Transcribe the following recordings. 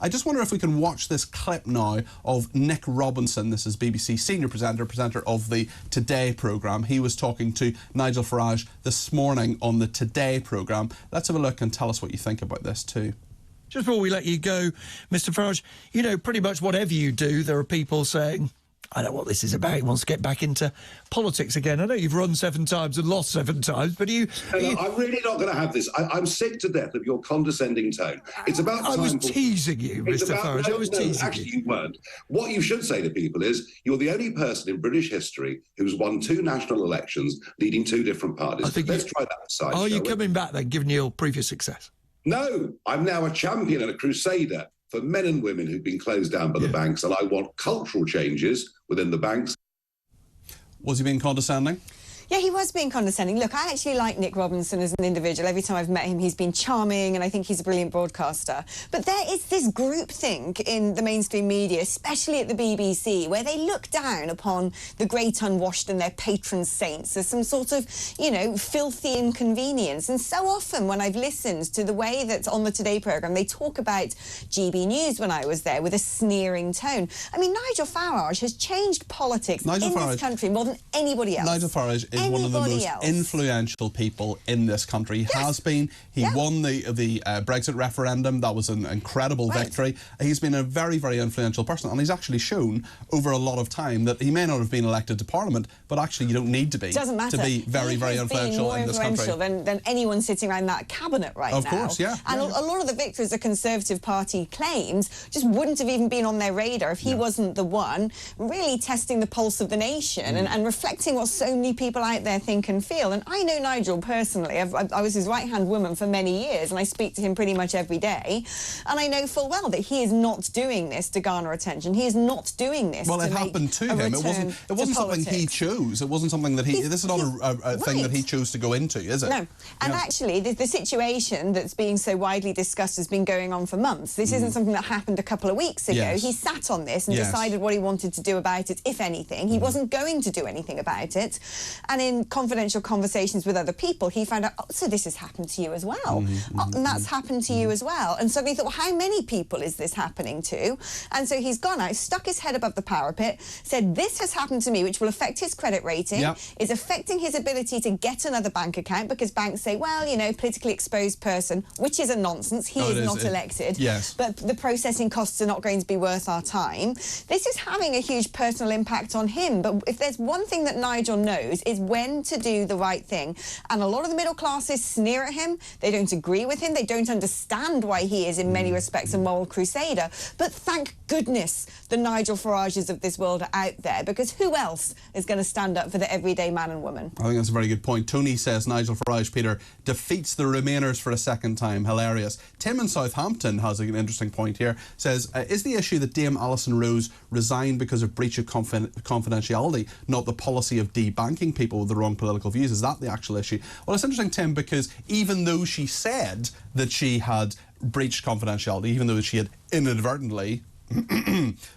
I just wonder if we can watch this clip now of Nick Robinson. This is BBC senior presenter of the Today programme. He was talking to Nigel Farage this morning on the Today programme. Let's have a look and tell us what you think about this too. Just before we let you go, Mr Farage, you know, pretty much whatever you do, there are people saying, I know what this is about. He wants to get back into politics again. I know you've run 7 times and lost 7 times, but I'm really not going to have this. I'm sick to death of your condescending tone. It's about time. I was teasing you, Mr Farage. I was teasing you. Actually, you weren't. What you should say to people is you're the only person in British history who's won 2 national elections leading 2 different parties. Let's try that aside. Are you coming back then, given your previous success? No, I'm now a champion and a crusader for men and women who've been closed down by the banks, and I want cultural changes within the banks. Was he being condescending? Yeah, he was being condescending. Look, I actually like Nick Robinson as an individual. Every time I've met him, he's been charming, and I think he's a brilliant broadcaster. But there is this groupthink in the mainstream media, especially at the BBC, where they look down upon the great unwashed and their patron saints as some sort of, you know, filthy inconvenience. And so often when I've listened to the way that on the Today programme they talk about GB News when I was there with a sneering tone. I mean, Nigel Farage has changed politics in this country more than anybody else. Nigel Farage is one of the most influential people in this country. He has been. He won the Brexit referendum. That was an incredible victory. He's been a very, very influential person, and he's actually shown over a lot of time that he may not have been elected to Parliament, but actually you don't need to be to be very, very influential in this country. Than anyone sitting around that cabinet right now. Of course, yeah. And a lot of the victories the Conservative Party claims just wouldn't have even been on their radar if he wasn't the one really testing the pulse of the nation and reflecting what so many people out there think and feel. And I know Nigel personally. I was his right-hand woman for many years, and I speak to him pretty much every day. And I know full well that he is not doing this to garner attention. He is not doing this to happened to him. It wasn't something he chose. It wasn't something that this is not a thing that he chose to go into, is it? No. And actually, the situation that's being so widely discussed has been going on for months. This isn't something that happened a couple of weeks ago. He sat on this and decided what he wanted to do about it, if anything. He wasn't going to do anything about it. And in confidential conversations with other people, he found out, oh, so this has happened to you as well. And that's happened to you as well. And suddenly he thought, well, how many people is this happening to? And so he's gone out, stuck his head above the parapet, said, this has happened to me, which will affect his credit rating, is affecting his ability to get another bank account, because banks say, well, you know, politically exposed person, which is a nonsense. He is not elected. But the processing costs are not going to be worth our time. This is having a huge personal impact on him. But if there's one thing that Nigel knows, is when to do the right thing. And a lot of the middle classes sneer at him. They don't agree with him. They don't understand why he is in many respects a moral crusader. But thank goodness the Nigel Farages of this world are out there, because who else is going to stand up for the everyday man and woman? I think that's a very good point. Tony says Nigel Farage, Peter, defeats the Remainers for a second time. Hilarious. Tim in Southampton has an interesting point here. Says, is the issue that Dame Alison Rose resigned because of breach of confidentiality, not the policy of debanking people with the wrong political views? Is that the actual issue? Well, it's interesting, Tim, because even though she said that she had breached confidentiality, even though she had inadvertently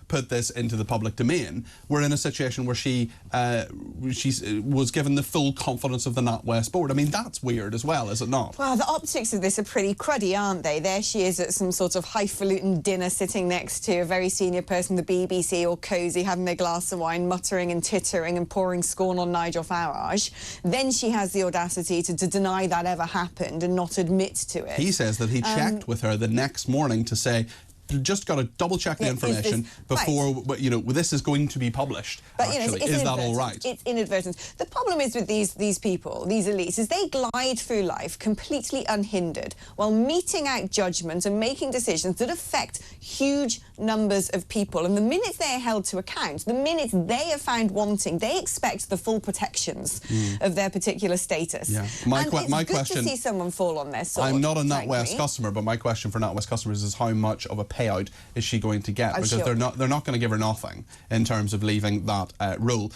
put this into the public domain, we're in a situation where she was given the full confidence of the NatWest board. I mean, that's weird as well, is it not? Well, the optics of this are pretty cruddy, aren't they? There she is at some sort of highfalutin dinner sitting next to a very senior person, the BBC, all cosy, having their glass of wine, muttering and tittering and pouring scorn on Nigel Farage. Then she has the audacity to deny that ever happened and not admit to it. He says that he checked with her the next morning to say, just got to double check the information before you know this is going to be published. But you know, is that all right? It's inadvertent. The problem is with these people, these elites, is they glide through life completely unhindered while meting out judgment and making decisions that affect huge numbers of people. And the minute they are held to account, the minute they are found wanting, they expect the full protections of their particular status. Yeah. My question to see someone fall on their sword. I'm not a NatWest customer, but my question for NatWest customers is how much of a payout is she going to get? Because they're not going to give her nothing in terms of leaving that role.